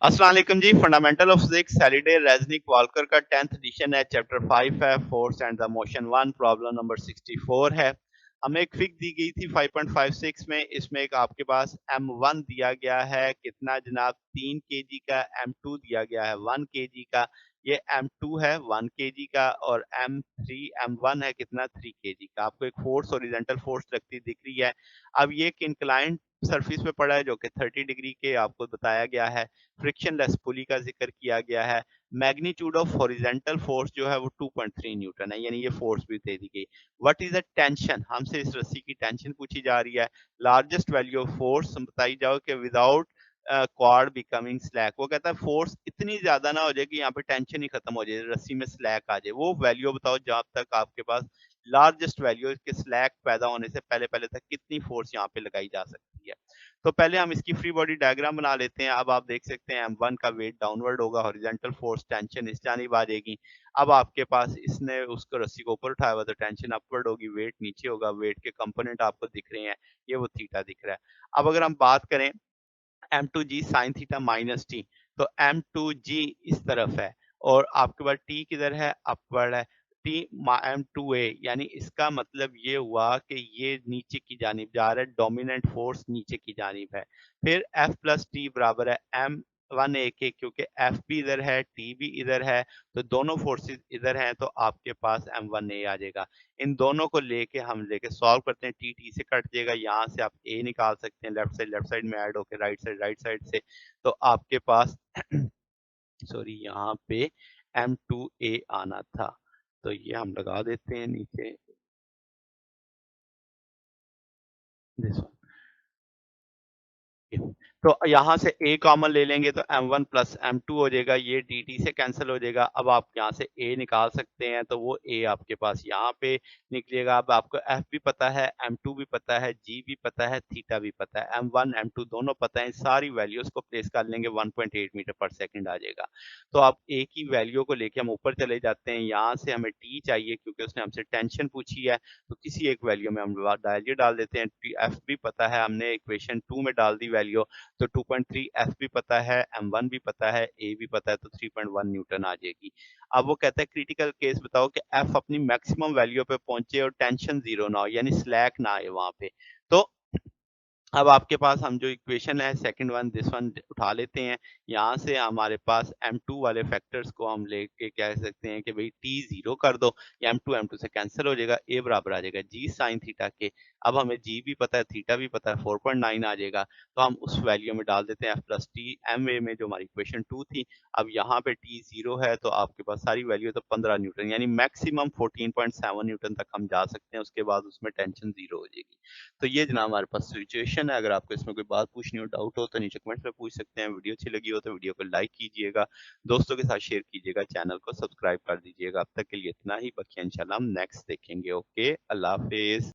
अस्सलाम वालेकुम जी। Fundamental of physics Saturday Resnick Walker का 10th एडिशन है। चैप्टर 5 है, force and the motion 1, problem number 64 है। हमें एक फिग दी गई थी 5.56 में। इसमें एक आपके पास m1 दिया गया है कितना जनाब 3 केजी का, m2 दिया गया है 1 केजी का, ये m2 है 1 केजी का और m1 है कितना 3 केजी का। आपको एक फोर्स हॉरिजॉन्टल फोर्स लगती दिख रही है। अब ये एक इंक्लाइंड सरफेस पे पड़ा है जो कि 30 डिग्री के आपको बताया गया है। फ्रिक्शनलेस पुली का जिक्र किया गया है। मैग्नीट्यूड ऑफ हॉरिजॉन्टल फोर्स जो है वो 2.3 न्यूटन है, यानी ये फोर्स भी दे दी गई। व्हाट इज द टेंशन, हमसे इस रस्सी की टेंशन पूछी जा रही है। लार्जेस्ट वैल्यू ऑफ फोर्स बताई जाओ कि विदाउट क्वाड बिकमिंग स्लैक। वो कहता है फोर्स इतनी ज्यादा ना हो जाए कि यहाँ पे टेंशन ही खत्म हो जाए, रस्सी में स्लैक आ जाए। वो वैल्यू बताओ जब तक आपके पास लार्जेस्ट वैल्यू के स्लैक पैदा होने से पहले पहले तक कितनी फोर्स यहाँ पे लगाई जा सकती है। तो पहले हम इसकी फ्री बॉडी डायग्राम बना लेते हैं। अब आप देख सकते हैं m1 का वेट डाउनवर्ड होगा, हॉरिजॉन्टल फोर्स टेंशन इस जानिब आ जाएगी। अब आपके पास इसने उसको रस्सी को ऊपर उठाया हुआ तो टेंशन अपवर्ड होगी, वेट नीचे होगा। वेट के कंपोनेंट आपको दिख रहे हैं, ये वो थीटा दिख रहा है। अब अगर हम बात करें m2g sin theta minus T, तो m2g इस तरफ है और आपके पास t किधर है, अपवर्ड है। t m2a, यानी इसका मतलब ये हुआ कि ये नीचे की जानिब जा रहा है, डोमिनेंट फोर्स नीचे की जानिब है। फिर f प्लस टी बराबर है m1a के, क्योंकि f भी इधर है t भी इधर है, तो दोनों फोर्सेस इधर हैं, तो आपके पास m1a आ जाएगा। इन दोनों को लेके हम लेके सॉल्व करते हैं, टी टी से कट जाएगा, यहाँ से आप ए निकाल सकते हैं, लेफ्ट साइड में ऐड होकर राइट साइड से, तो आपके पास सॉरी यहाँ पे m2a आना था, तो ये हम लगा देते हैं नीचे दिस वन। तो यहाँ से a कॉमन ले लेंगे तो m1 प्लस m2 हो जाएगा, ये dt से कैंसिल हो जाएगा। अब आप यहाँ से a निकाल सकते हैं, तो वो a आपके पास यहाँ पे निकलेगा। अब आपको f भी पता है, m2 भी पता है, g भी पता है, थीटा भी पता है, m1 m2 दोनों पता है। सारी वैल्यूज को प्लेस कर लेंगे, 1.8 मीटर पर सेकंड आ जाएगा। तो आप a की वैल्यू को लेके हम ऊपर चले जाते हैं। यहाँ से हमें t चाहिए क्योंकि उसने हमसे टेंशन पूछी है, तो किसी एक वैल्यू में हम वैल्यू डाल देते हैं। f भी पता है, हमने इक्वेशन 2 में डाल दी वैल्यू, तो 2.3 एफ भी पता है, m1 भी पता है, ए भी पता है, तो 3.1 न्यूटन आ जाएगी। अब वो कहता है क्रिटिकल केस बताओ कि एफ अपनी मैक्सिमम वैल्यू पे पहुंचे और टेंशन जीरो ना हो, यानी स्लैक ना आए वहां पे। तो अब आपके पास हम जो इक्वेशन है सेकंड वन दिस वन उठा लेते हैं। यहाँ से हमारे पास m2 वाले फैक्टर्स को हम लेके कह सकते हैं कि भाई t जीरो कर दो, या m2 से कैंसिल हो जाएगा, a बराबर आ जाएगा g साइन थीटा के। अब हमें g भी पता है, थीटा भी पता है, 4.9 आ जाएगा, तो हम उस वैल्यू में डाल देते हैं f plus T M A में, जो हमारी इक्वेशन 2 थी। अब यहाँ पे t जीरो है तो आपके पास सारी वैल्यू तो 15 न्यूटन, यानी मैक्सिमम 14.7 न्यूटन तक हम जा सकते हैं, उसके बाद उसमें टेंशन जीरो हो जाएगी। तो ये जनाब हमारे पास सिचुएशन है। अगर आपको इसमें कोई बात पूछनी हो, डाउट हो, तो नीचे कमेंट्स में पूछ सकते हैं। वीडियो अच्छी लगी हो तो वीडियो को लाइक कीजिएगा, दोस्तों के साथ शेयर कीजिएगा, चैनल को सब्सक्राइब कर दीजिएगा। अब तक के लिए इतना ही, बाकी इंशाल्लाह हम नेक्स्ट देखेंगे। ओके, अल्लाह हाफिज।